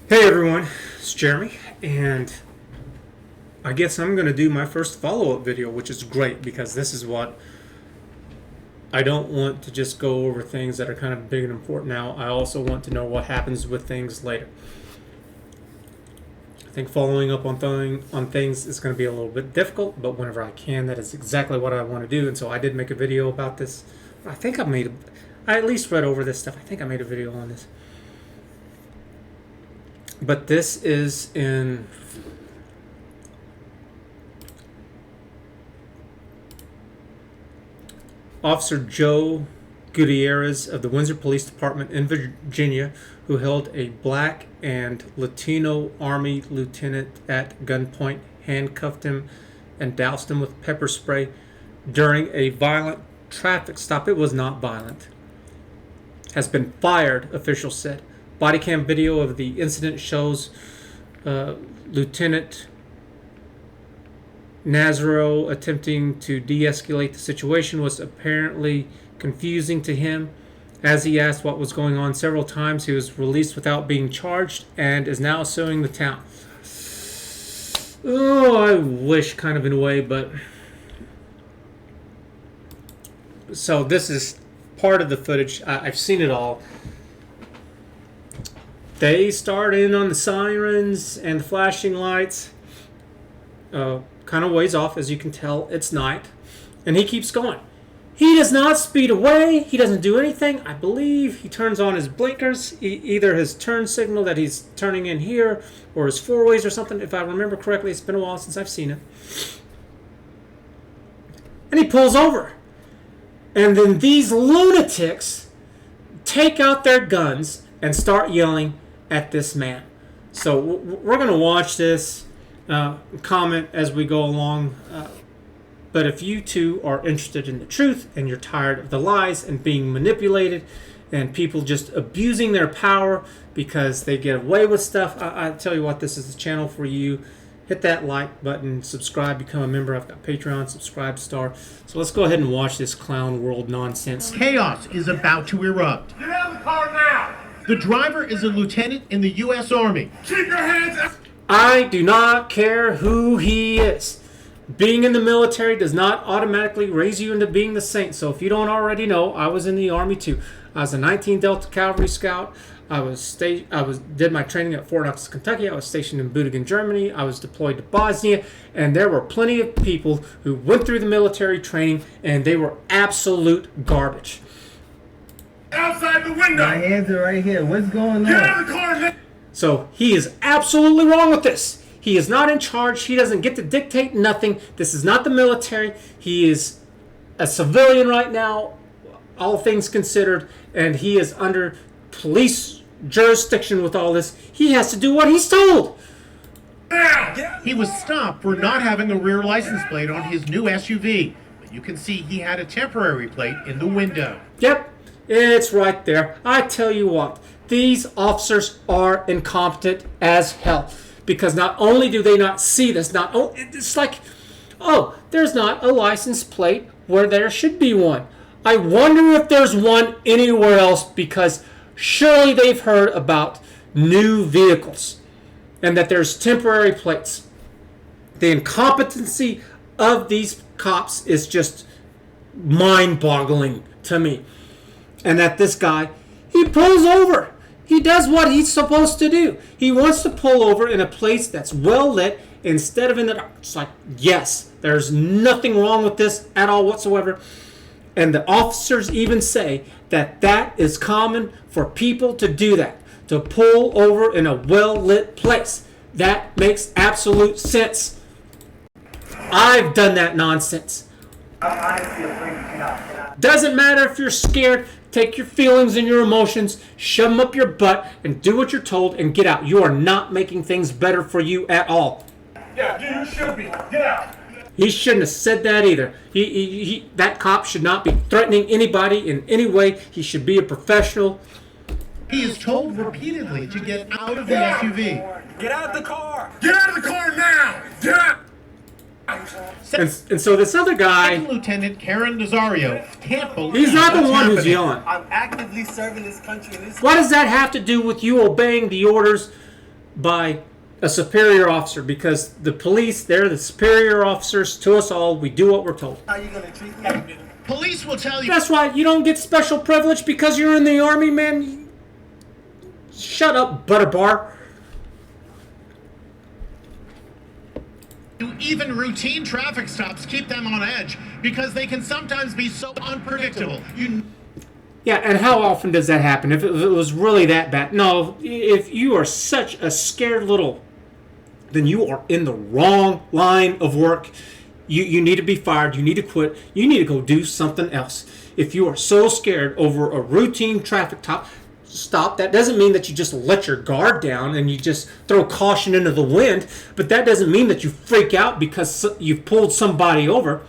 Hey everyone, it's Jeremy, and I guess I'm going to do my first follow-up video, which is great because this is what I don't want to just go over things that are kind of big and important now. I also want to know what happens with things later. I think following up on things is going to be a little bit difficult, but whenever I can, that is exactly what I want to do. And so I did make a video about this. I at least read over this stuff. I think I made a video on this. But this is in Officer Joe Gutierrez of the Windsor Police Department in Virginia, who held a black and Latino Army lieutenant at gunpoint, handcuffed him, and doused him with pepper spray during a violent traffic stop. It was not violent. Has been fired, officials said. Body cam video of the incident shows Lieutenant Nazaro attempting to de-escalate the situation. Was apparently confusing to him. As he asked what was going on several times, he was released without being charged and is now suing the town. Oh, I wish, kind of in a way, but... So this is part of the footage. I've seen it all. They start in on the sirens and the flashing lights. Kind of ways off, as you can tell. It's night. And he keeps going. He does not speed away. He doesn't do anything. I believe he turns on his blinkers. Either his turn signal that he's turning in here or his four-ways or something. If I remember correctly, it's been a while since I've seen it. And he pulls over. And then these lunatics take out their guns and start yelling at this man. So we're going to watch this, comment as we go along. But if you too are interested in the truth and you're tired of the lies and being manipulated and people just abusing their power because they get away with stuff, I tell you what, this is the channel for you. Hit that like button, subscribe, become a member. I've got Patreon, subscribe, star. So let's go ahead and watch this clown world nonsense. Chaos is about to erupt. Get out of the car now! The driver is a lieutenant in the U.S. Army. Keep your hands up! I do not care who he is. Being in the military does not automatically raise you into being the saint. So if you don't already know, I was in the Army too. I was a 19 Delta Cavalry Scout. I did my training at Fort Knox, Kentucky. I was stationed in Büdingen, Germany. I was deployed to Bosnia, and there were plenty of people who went through the military training, and they were absolute garbage. Outside the window! My hands are right here. What's going Get on? out of the car now! So he is absolutely wrong with this. He is not in charge. He doesn't get to dictate nothing. This is not the military. He is a civilian right now, all things considered, and he is under police jurisdiction with all this. He has to do what he's told. Now! He was stopped for not having a rear license plate on his new SUV. But you can see he had a temporary plate in the window. Yep, it's right there. I tell you what, these officers are incompetent as hell. Because not only do they not see this, it's like, oh, there's not a license plate where there should be one. I wonder if there's one anywhere else, because surely they've heard about new vehicles and that there's temporary plates. The incompetency of these cops is just mind-boggling to me. And that this guy, he pulls over. He does what he's supposed to do. He wants to pull over in a place that's well lit instead of in the dark. It's like, yes, there's nothing wrong with this at all whatsoever. And the officers even say that that is common for people to do that, to pull over in a well-lit place. That makes absolute sense. I've done that nonsense. Doesn't matter if you're scared. Take your feelings and your emotions, shove them up your butt, and do what you're told and get out. You are not making things better for you at all. Yeah, you should be. Get out! He shouldn't have said that either. That cop should not be threatening anybody in any way. He should be a professional. He is told repeatedly to get out of the SUV. Get out of the car! Get out of the car now! Get out! And so this other guy, Second Lieutenant Karen Nazario can't believe he's not the what's one who's happening. yelling. I'm actively serving this country in this. What does that have to do with you obeying the orders by a superior officer, because the police, they're the superior officers to us all. We do what we're told. How you gonna treat me? Police will tell you. That's right. You don't get special privilege because you're in the Army, man. Shut up, Butterbar. Even routine traffic stops keep them on edge because they can sometimes be so unpredictable. Yeah, and how often does that happen? If it was really that bad? No, if you are such a scared little, then you are in the wrong line of work. You need to be fired. You need to quit. You need to go do something else. If you are so scared over a routine traffic stop, that doesn't mean that you just let your guard down and you just throw caution into the wind. But that doesn't mean that you freak out because you've pulled somebody over.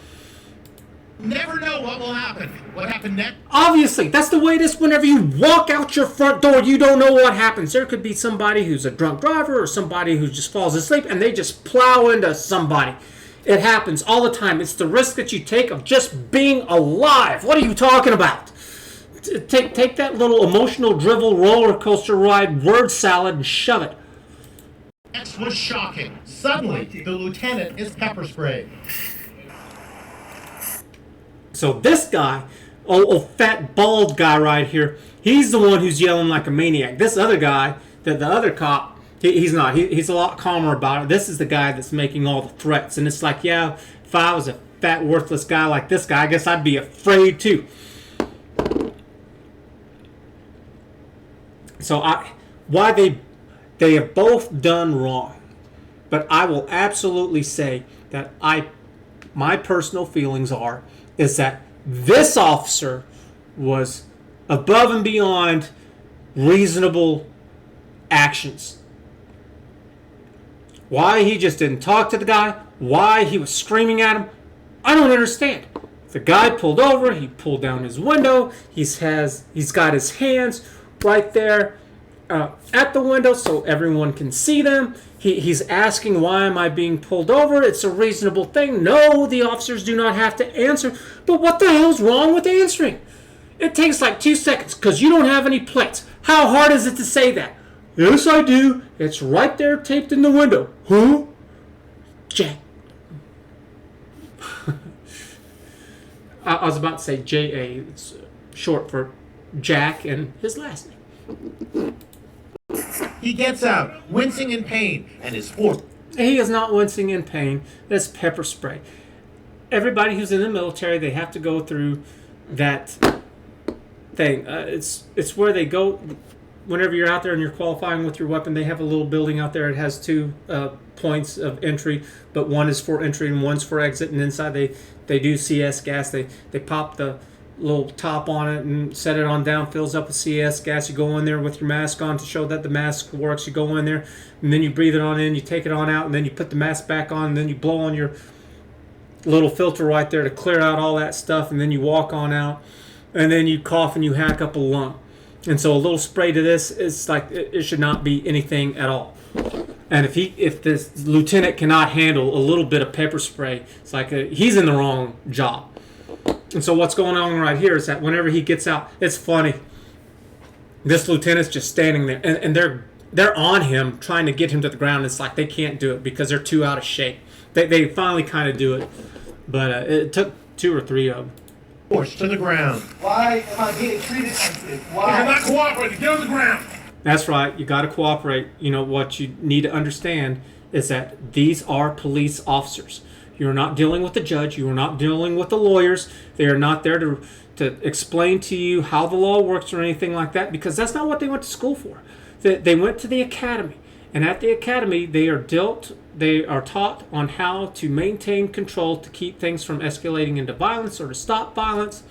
Never know what will happen. What happened next? Obviously, that's the way it is whenever you walk out your front door. You don't know what happens. There could be somebody who's a drunk driver or somebody who just falls asleep and they just plow into somebody. It happens all the time. It's the risk that you take of just being alive. What are you talking about? Take that little emotional drivel roller coaster ride word salad and shove it. Next was shocking. Suddenly, the lieutenant is pepper sprayed. So this guy, old fat bald guy right here, he's the one who's yelling like a maniac. This other guy, the other cop, he's not. He's a lot calmer about it. This is the guy that's making all the threats. And it's like, yeah, if I was a fat, worthless guy like this guy, I guess I'd be afraid too. So why they have both done wrong. But I will absolutely say that my personal feelings is that this officer was above and beyond reasonable actions. Why he just didn't talk to the guy, why he was screaming at him, I don't understand. The guy pulled over, he pulled down his window, he's got his hands right there at the window so everyone can see them. He's asking, why am I being pulled over? It's a reasonable thing. No, the officers do not have to answer. But what the hell's wrong with answering? It takes like 2 seconds because you don't have any plates. How hard is it to say that? Yes, I do. It's right there taped in the window. Huh? Jack. I was about to say J.A. It's short for Jack and his last name. He gets out, wincing in pain, and is forced. He is not wincing in pain. That's pepper spray. Everybody who's in the military, they have to go through that thing. It's where they go whenever you're out there and you're qualifying with your weapon. They have a little building out there. It has 2 points of entry, but one is for entry and one's for exit. And inside they do CS gas. They pop the little top on it and set it on down, fills up with CS gas. You go in there with your mask on to show that the mask works. You go in there and then you breathe it on in, you take it on out, and then you put the mask back on, and then you blow on your little filter right there to clear out all that stuff, and then you walk on out, and then you cough and you hack up a lung. And so a little spray to this is like, it should not be anything at all. And if this lieutenant cannot handle a little bit of pepper spray, it's like he's in the wrong job. And so what's going on right here is that whenever he gets out, it's funny. This lieutenant's just standing there, and they're on him trying to get him to the ground. It's like they can't do it because they're too out of shape. They finally kind of do it, but it took 2 or 3 of them. Forced to the ground. Why am I being treated like this? You're Why? not cooperating. Get on the ground. That's right. You got to cooperate. You know, what you need to understand is that these are police officers. You're not dealing with the judge. You are not dealing with the lawyers. They are not there to explain to you how the law works or anything like that, because that's not what they went to school for. They went to the academy. And at the academy, they are taught on how to maintain control, to keep things from escalating into violence or to stop violence,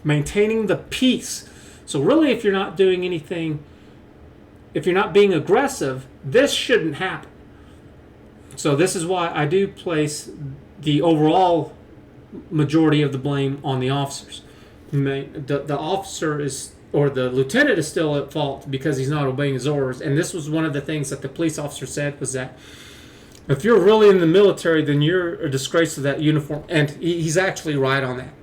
maintaining the peace. So really, if you're not doing anything, if you're not being aggressive, this shouldn't happen. So this is why I do place the overall majority of the blame on the officers. The officer is, or the lieutenant is still at fault because he's not obeying his orders. And this was one of the things that the police officer said, was that if you're really in the military, then you're a disgrace to that uniform. And he's actually right on that.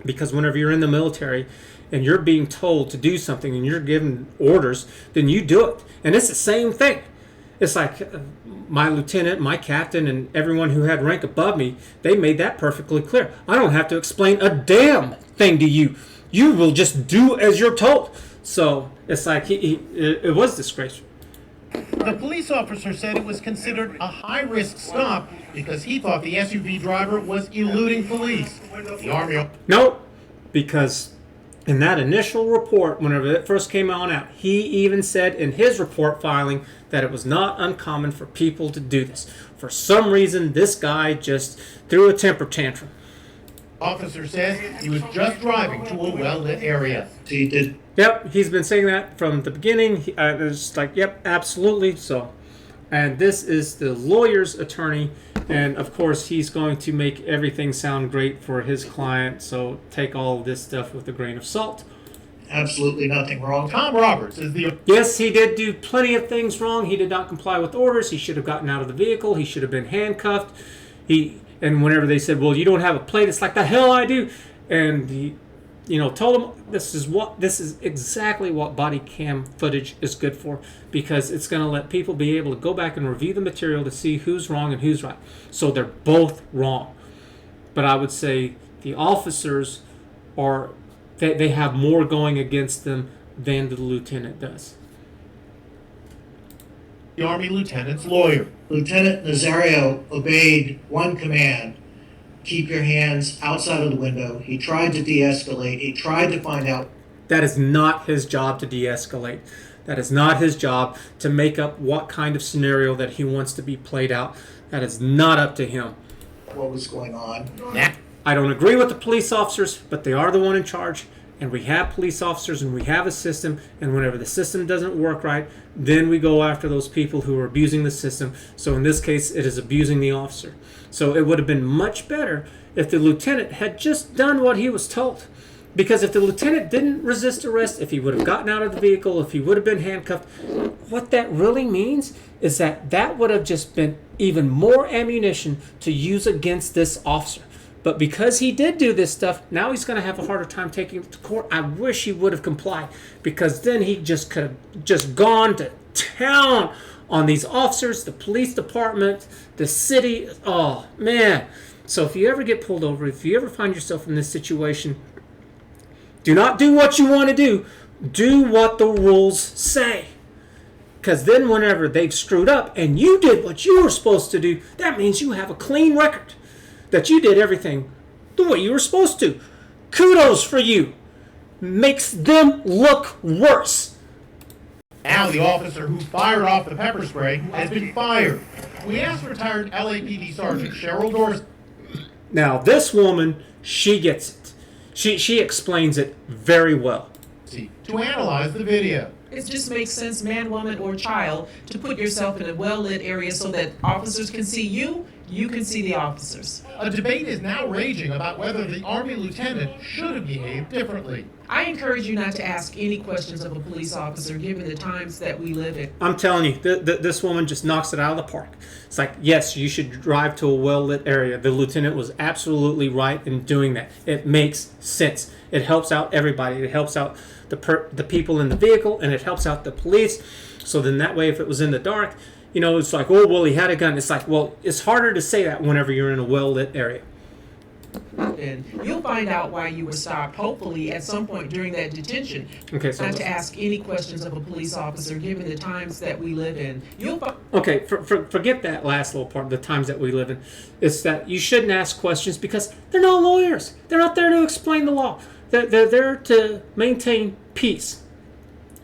Because whenever you're in the military and you're being told to do something and you're given orders, then you do it. And it's the same thing. It's like my lieutenant, my captain, and everyone who had rank above me, they made that perfectly clear. I don't have to explain a damn thing to you. You will just do as you're told. So it's like it was disgraceful. The police officer said it was considered a high-risk stop because he thought the SUV driver was eluding police. The Army... No, because in that initial report, whenever it first came on out, he even said in his report filing that it was not uncommon for people to do this. For some reason, this guy just threw a temper tantrum. Officer says he was just driving to a well-lit area. He did. Yep, he's been saying that from the beginning. It was like, yep, absolutely. So, and this is the lawyer's attorney, and of course, he's going to make everything sound great for his client. So, take all of this stuff with a grain of salt. Absolutely nothing wrong. Tom Roberts is the... Yes, he did do plenty of things wrong. He did not comply with orders. He should have gotten out of the vehicle. He should have been handcuffed. And whenever they said, well, you don't have a plate, it's like, the hell I do. And he, told them this is exactly what body cam footage is good for, because it's going to let people be able to go back and review the material to see who's wrong and who's right. So they're both wrong. But I would say the officers they have more going against them than the lieutenant does. The Army lieutenant's lawyer. Lieutenant Nazario obeyed one command: keep your hands outside of the window. He tried to de-escalate. He tried to find out. That is not his job to de-escalate. That is not his job to make up what kind of scenario that he wants to be played out. That is not up to him. What was going on. I don't agree with the police officers, but they are the one in charge. And we have police officers and we have a system. And whenever the system doesn't work right, then we go after those people who are abusing the system. So in this case, it is abusing the officer. So it would have been much better if the lieutenant had just done what he was told. Because if the lieutenant didn't resist arrest, if he would have gotten out of the vehicle, if he would have been handcuffed, what that really means is that would have just been even more ammunition to use against this officer. But because he did do this stuff, now he's going to have a harder time taking it to court. I wish he would have complied, because then he just could have just gone to town on these officers, the police department, the city. Oh, man. So if you ever get pulled over, if you ever find yourself in this situation, do not do what you want to do. Do what the rules say. Because then whenever they've screwed up and you did what you were supposed to do, that means you have a clean record. That you did everything the way you were supposed to. Kudos for you. Makes them look worse. Now the officer who fired off the pepper spray has been fired. We asked retired LAPD Sergeant Cheryl Dorsey. Now this woman, she gets it. She explains it very well. To analyze the video. It just makes sense, man, woman, or child, to put yourself in a well-lit area so that officers can see you, you can see the officers. A debate is now raging about whether the Army lieutenant should have behaved differently. I encourage you not to ask any questions of a police officer given the times that we live in. I'm telling you, this woman just knocks it out of the park. It's like, yes, you should drive to a well-lit area. The lieutenant was absolutely right in doing that. It makes sense. It helps out everybody. It helps out the people in the vehicle, and it helps out the police. So then that way, if it was in the dark, it's like, oh, well, he had a gun. It's like, well, it's harder to say that whenever you're in a well-lit area. And you'll find out why you were stopped, hopefully, at some point during that detention. Okay, so not to ask any questions of a police officer given the times that we live in. Okay, forget that last little part, the times that we live in. It's that you shouldn't ask questions because they're not lawyers. They're not there to explain the law. They're there to maintain peace.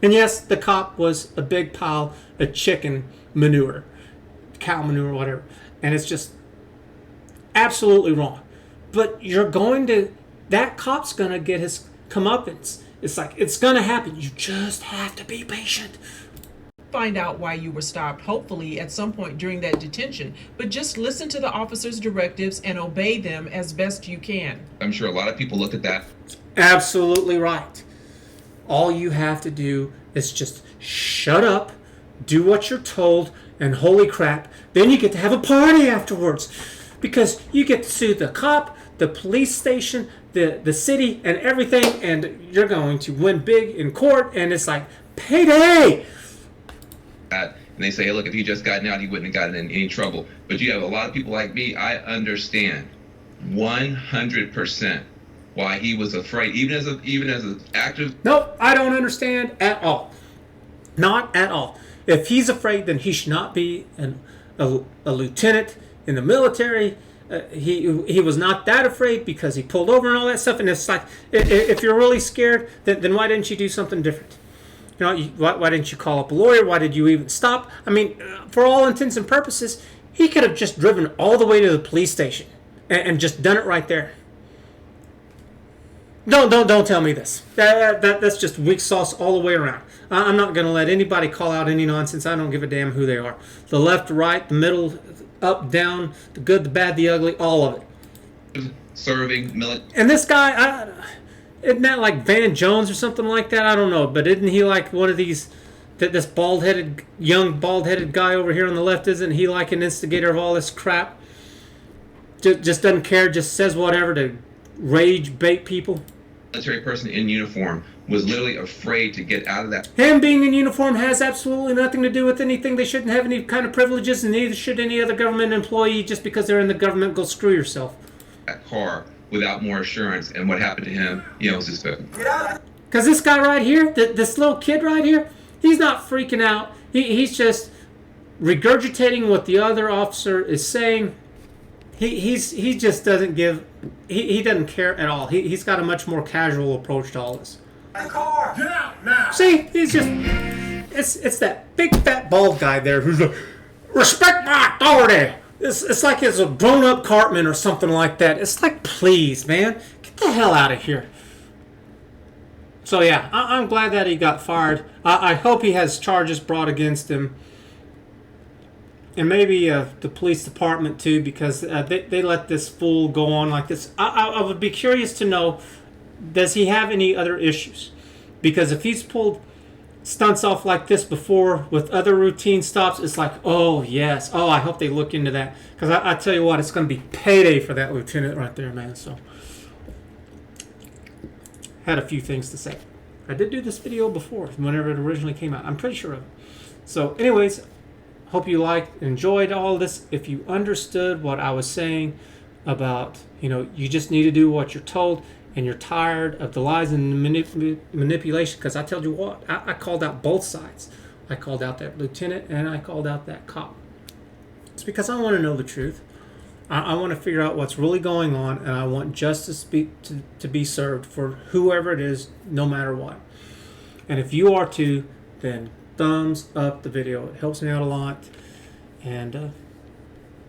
And yes, the cop was a big pile of chicken manure, cow manure, whatever. And it's just absolutely wrong. But that cop's going to get his comeuppance. It's like, it's going to happen. You just have to be patient. Find out why you were stopped, hopefully, at some point during that detention. But just listen to the officer's directives and obey them as best you can. I'm sure a lot of people look at that. Absolutely right. All you have to do is just shut up, do what you're told, and holy crap, then you get to have a party afterwards. Because you get to sue the cop, the police station, the city, and everything, and you're going to win big in court, and it's like payday. and they say, hey, look, if he just gotten out, he wouldn't have gotten in any trouble. But you have a lot of people like me. I understand 100% why he was afraid, even as an active. Nope, I don't understand at all. Not at all. If he's afraid, then he should not be a lieutenant in the military. He was not that afraid because he pulled over and all that stuff. And it's like, if you're really scared, then why didn't you do something different? You know, why didn't you call up a lawyer? Why did you even stop? I mean, for all intents and purposes, he could have just driven all the way to the police station and just done it right there. Don't tell me this. That's just weak sauce all the way around. I'm not going to let anybody call out any nonsense. I don't give a damn who they are. The left, right, the middle, up, down, the good, the bad, the ugly, all of it. Serving military. And this guy, isn't that like Van Jones or something like that? I don't know. But isn't he like one of these, this young bald-headed guy over here on the left? Isn't he like an instigator of all this crap? Just doesn't care, just says whatever to rage bait people. Military person in uniform was literally afraid to get out of that. Him being in uniform has absolutely nothing to do with anything. They shouldn't have any kind of privileges, and neither should any other government employee just because they're in the government. Go screw yourself. That car without more assurance, and what happened to him, was just because this guy right here, this little kid right here, he's not freaking out. He's just regurgitating what the other officer is saying. He just doesn't give. He doesn't care at all. He's got a much more casual approach to all this. Get out now! See, he's just. It's that big fat bald guy there who's like, respect my authority. It's like it's a grown-up Cartman or something like that. It's like, please, man, get the hell out of here. So yeah, I'm glad that he got fired. I hope he has charges brought against him. And maybe the police department too, because they let this fool go on like this. I would be curious to know, does he have any other issues? Because if he's pulled stunts off like this before with other routine stops, it's like, oh yes, oh I hope they look into that. Because I tell you what, it's going to be payday for that lieutenant right there, man. So, had a few things to say. I did do this video before, whenever it originally came out. I'm pretty sure of it. So, anyways. Hope you liked, enjoyed all this. If you understood what I was saying about, you just need to do what you're told, and you're tired of the lies and manipulation, because I tell you what, I called out both sides. I called out that lieutenant, and I called out that cop. It's because I want to know the truth. I want to figure out what's really going on, and I want justice to be served for whoever it is, no matter what. And if you are too, then thumbs up the video. It helps me out a lot. And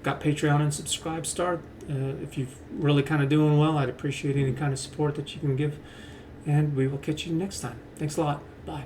got Patreon and subscribe start. If you're really kind of doing well, I'd appreciate any kind of support that you can give. And we will catch you next time. Thanks a lot. Bye.